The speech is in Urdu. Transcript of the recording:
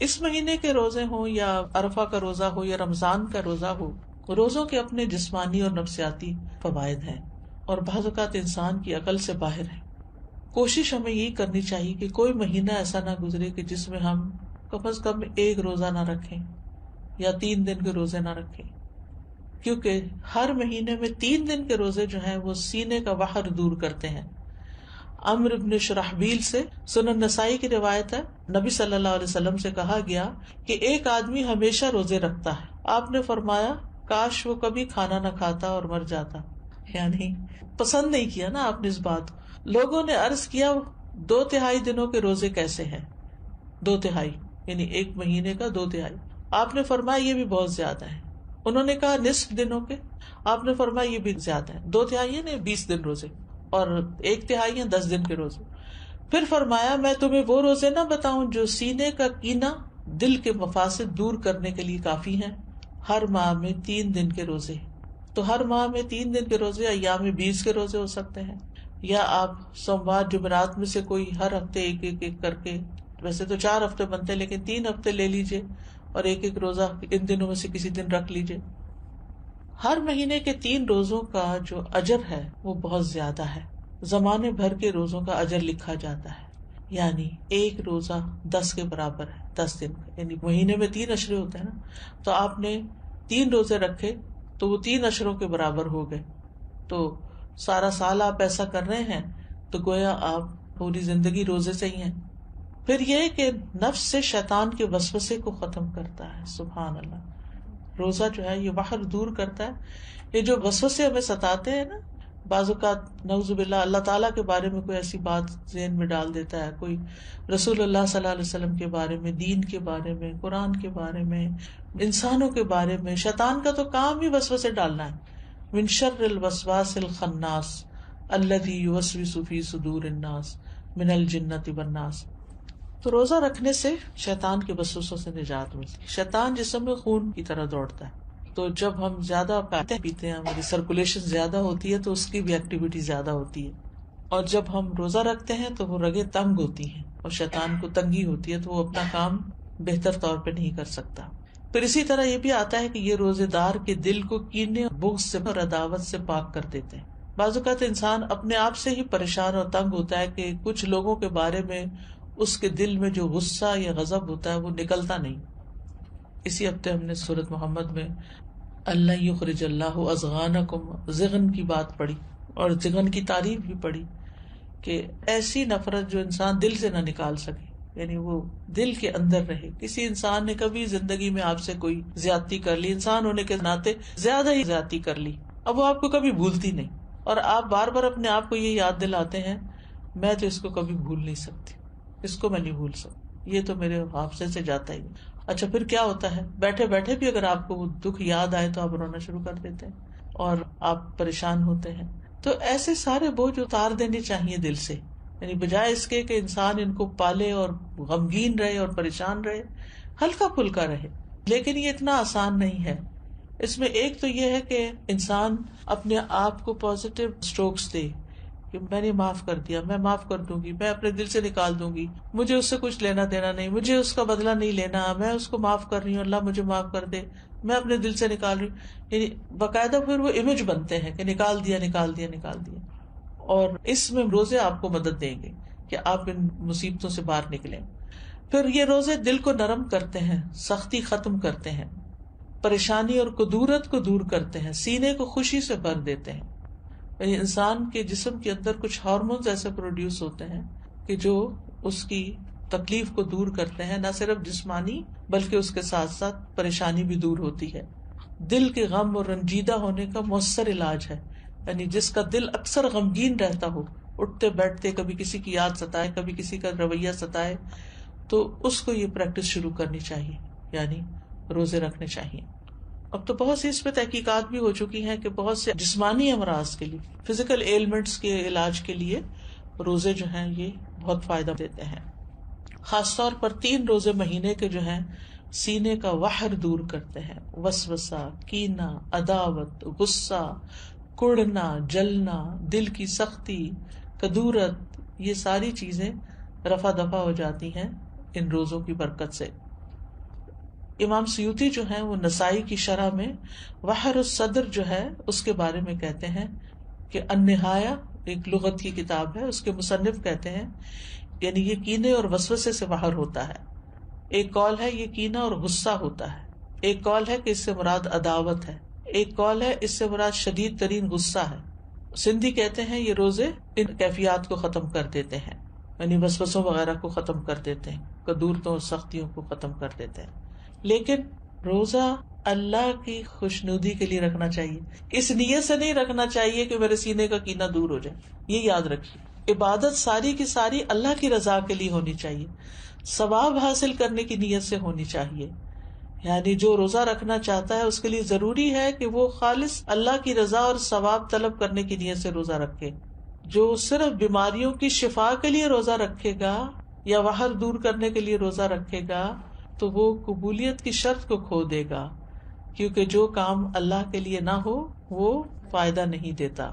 اس مہینے کے روزے ہوں یا عرفہ کا روزہ ہو یا رمضان کا روزہ ہو، روزوں کے اپنے جسمانی اور نفسیاتی فوائد ہیں اور بعض اوقات انسان کی عقل سے باہر ہے۔ کوشش ہمیں یہی کرنی چاہیے کہ کوئی مہینہ ایسا نہ گزرے کہ جس میں ہم کم از کم ایک روزہ نہ رکھیں یا 3 دن کے روزے نہ رکھیں، کیونکہ ہر مہینے میں 3 دن کے روزے جو ہیں وہ سینے کا وحر دور کرتے ہیں۔ عمرو بن شرحبیل سے سنن نسائی کی روایت ہے، نبی صلی اللہ علیہ وسلم سے کہا گیا کہ ایک آدمی ہمیشہ روزے رکھتا ہے، آپ نے فرمایا کاش وہ کبھی کھانا نہ کھاتا اور مر جاتا، یعنی پسند نہیں کیا نا آپ نے اس بات کو۔ لوگوں نے عرض کیا 2/3 دنوں کے روزے کیسے ہیں؟ 2/3 یعنی ایک مہینے کا 2/3۔ آپ نے فرمایا یہ بھی بہت زیادہ ہے۔ انہوں نے کہا نصف دنوں کے، آپ نے فرمایا یہ بھی زیادہ ہے۔ 2/3 نے 20 دن روزے اور 1/3 ہیں 10 دن کے روزے۔ پھر فرمایا میں تمہیں وہ روزے نہ بتاؤں جو سینے کا کینہ، دل کے مفاسد دور کرنے کے لیے کافی ہیں؟ ہر ماہ میں 3 دن کے روزے، تو ہر ماہ میں 3 دن کے روزے ایام 20 کے روزے ہو سکتے ہیں، یا آپ سوموار جمعرات میں سے کوئی ہر ہفتے ایک کر کے، ویسے تو 4 ہفتے بنتے ہیں لیکن 3 ہفتے لے لیجئے اور ایک روزہ ان دنوں میں سے کسی دن رکھ لیجئے۔ ہر مہینے کے 3 روزوں کا جو اجر ہے وہ بہت زیادہ ہے، زمانے بھر کے روزوں کا اجر لکھا جاتا ہے، یعنی ایک روزہ 10 کے برابر ہے، 10 دن کا، یعنی مہینے میں 3 عشرے ہوتے ہیں نا، تو آپ نے 3 روزے رکھے تو وہ 3 عشروں کے برابر ہو گئے، تو سارا سال آپ ایسا کر رہے ہیں تو گویا آپ پوری زندگی روزے سے ہی ہیں۔ پھر یہ کہ نفس سے شیطان کے وسوسے کو ختم کرتا ہے، سبحان اللہ۔ روزہ جو ہے یہ باہر دور کرتا ہے، یہ جو وسوسے ہمیں ستاتے ہیں نا، بعض اوقات نعوذ باللہ اللہ تعالیٰ کے بارے میں کوئی ایسی بات ذہن میں ڈال دیتا ہے، کوئی رسول اللہ صلی اللہ علیہ وسلم کے بارے میں، دین کے بارے میں، قرآن کے بارے میں، انسانوں کے بارے میں۔ شیطان کا تو کام ہی وسوسے ڈالنا ہے۔ من شر الوسواس الخناس الذی یوسوس فی صدور الناس من الجنۃ والناس۔ تو روزہ رکھنے سے شیطان کے وسوسوں سے نجات ملتی ہے۔ شیطان جسم میں خون کی طرح دوڑتا ہے، تو جب ہم زیادہ کھاتے پیتے ہیں، ہماری سرکولیشن زیادہ ہوتی ہے تو اس کی بھی ایکٹیویٹی زیادہ ہوتی ہے، اور جب ہم روزہ رکھتے ہیں تو وہ رگیں تنگ ہوتی ہیں اور شیطان کو تنگی ہوتی ہے تو وہ اپنا کام بہتر طور پہ نہیں کر سکتا۔ پھر اسی طرح یہ بھی آتا ہے کہ یہ روزے دار کے دل کو کینے، بغض سے اور عداوت سے پاک کر دیتے ہیں۔ بعض اوقات انسان اپنے آپ سے ہی پریشان اور تنگ ہوتا ہے کہ کچھ لوگوں کے بارے میں اس کے دل میں جو غصہ یا غضب ہوتا ہے وہ نکلتا نہیں۔ اسی ہفتے ہم نے سورۃ محمد میں اللہ یخرج اللہ اضغانکم، ضغن کی بات پڑھی اور ضغن کی تعریف بھی پڑھی کہ ایسی نفرت جو انسان دل سے نہ نکال سکے، یعنی وہ دل کے اندر رہے۔ کسی انسان نے کبھی زندگی میں آپ سے کوئی زیادتی کر لی، انسان ہونے کے ناطے زیادہ ہی زیادتی کر لی، اب وہ آپ کو کبھی بھولتی نہیں، اور آپ بار بار اپنے آپ کو یہ یاد دلاتے ہیں میں تو اس کو کبھی بھول نہیں سکتی، اس کو میں نہیں بھول سکتی، یہ تو میرے حافظے سے جاتا ہی۔ اچھا پھر کیا ہوتا ہے، بیٹھے بیٹھے بھی اگر آپ کو وہ دکھ یاد آئے تو آپ رونا شروع کر دیتے ہیں اور آپ پریشان ہوتے ہیں۔ تو ایسے سارے بوجھ اتار دینے چاہیے دل سے، یعنی بجائے اس کے کہ انسان ان کو پالے اور غمگین رہے اور پریشان رہے، ہلکا پھلکا رہے۔ لیکن یہ اتنا آسان نہیں ہے۔ اس میں ایک تو یہ ہے کہ انسان اپنے آپ کو پازیٹیو اسٹروکس دے کہ میں نے معاف کر دیا، میں معاف کر دوں گی، میں اپنے دل سے نکال دوں گی، مجھے اس سے کچھ لینا دینا نہیں، مجھے اس کا بدلہ نہیں لینا، میں اس کو معاف کر رہی ہوں، اللہ مجھے معاف کر دے، میں اپنے دل سے نکال رہی ہوں۔ یعنی باقاعدہ پھر وہ امیج بنتے ہیں کہ نکال دیا نکال دیا نکال دیا، اور اس میں روزے آپ کو مدد دیں گے کہ آپ ان مصیبتوں سے باہر نکلیں۔ پھر یہ روزے دل کو نرم کرتے ہیں، سختی ختم کرتے ہیں، پریشانی اور کدورت کو دور کرتے ہیں، سینے کو خوشی سے بھر دیتے ہیں۔ یعنی انسان کے جسم کے اندر کچھ ہارمونز ایسے پروڈیوس ہوتے ہیں کہ جو اس کی تکلیف کو دور کرتے ہیں، نہ صرف جسمانی بلکہ اس کے ساتھ ساتھ پریشانی بھی دور ہوتی ہے۔ دل کے غم اور رنجیدہ ہونے کا مؤثر علاج ہے، یعنی جس کا دل اکثر غمگین رہتا ہو، اٹھتے بیٹھتے کبھی کسی کی یاد ستائے، کبھی کسی کا رویہ ستائے، تو اس کو یہ پریکٹس شروع کرنی چاہیے، یعنی روزے رکھنے چاہیے۔ اب تو بہت سی اس پہ تحقیقات بھی ہو چکی ہیں کہ بہت سے جسمانی امراض کے لیے، فزیکل ایلمنٹس کے علاج کے لیے روزے جو ہیں یہ بہت فائدہ دیتے ہیں۔ خاص طور پر 3 روزے مہینے کے جو ہیں سینے کا وحر دور کرتے ہیں، وسوسہ، کینہ، عداوت، غصہ، کڑنا، جلنا، دل کی سختی، کدورت، یہ ساری چیزیں رفع دفع ہو جاتی ہیں ان روزوں کی برکت سے۔ امام سیوطی جو ہیں وہ نسائی کی شرح میں بحر الصدر جو ہے اس کے بارے میں کہتے ہیں کہ النہایہ ایک لغت کی کتاب ہے، اس کے مصنف کہتے ہیں یعنی یہ کینے اور وسوسے سے باہر ہوتا ہے. ایک قول ہے یہ کینہ اور غصہ ہوتا ہے، ایک قول ہے کہ اس سے مراد عداوت ہے، ایک قول ہے اس سے مراد شدید ترین غصہ ہے. سندھی کہتے ہیں یہ روزے ان کیفیات کو ختم کر دیتے ہیں، یعنی وسوسوں وغیرہ کو ختم کر دیتے ہیں، کدورتوں اور سختیوں کو ختم کر دیتے ہیں. لیکن روزہ اللہ کی خوشنودی کے لیے رکھنا چاہیے، اس نیت سے نہیں رکھنا چاہیے کہ میرے سینے کا کینہ دور ہو جائے. یہ یاد رکھیے، عبادت ساری کی ساری اللہ کی رضا کے لیے ہونی چاہیے، ثواب حاصل کرنے کی نیت سے ہونی چاہیے. یعنی جو روزہ رکھنا چاہتا ہے اس کے لیے ضروری ہے کہ وہ خالص اللہ کی رضا اور ثواب طلب کرنے کی نیت سے روزہ رکھے. جو صرف بیماریوں کی شفا کے لیے روزہ رکھے گا یا وہر دور کرنے کے لیے روزہ رکھے گا تو وہ قبولیت کی شرط کو کھو دے گا، کیونکہ جو کام اللہ کے لیے نہ ہو وہ فائدہ نہیں دیتا.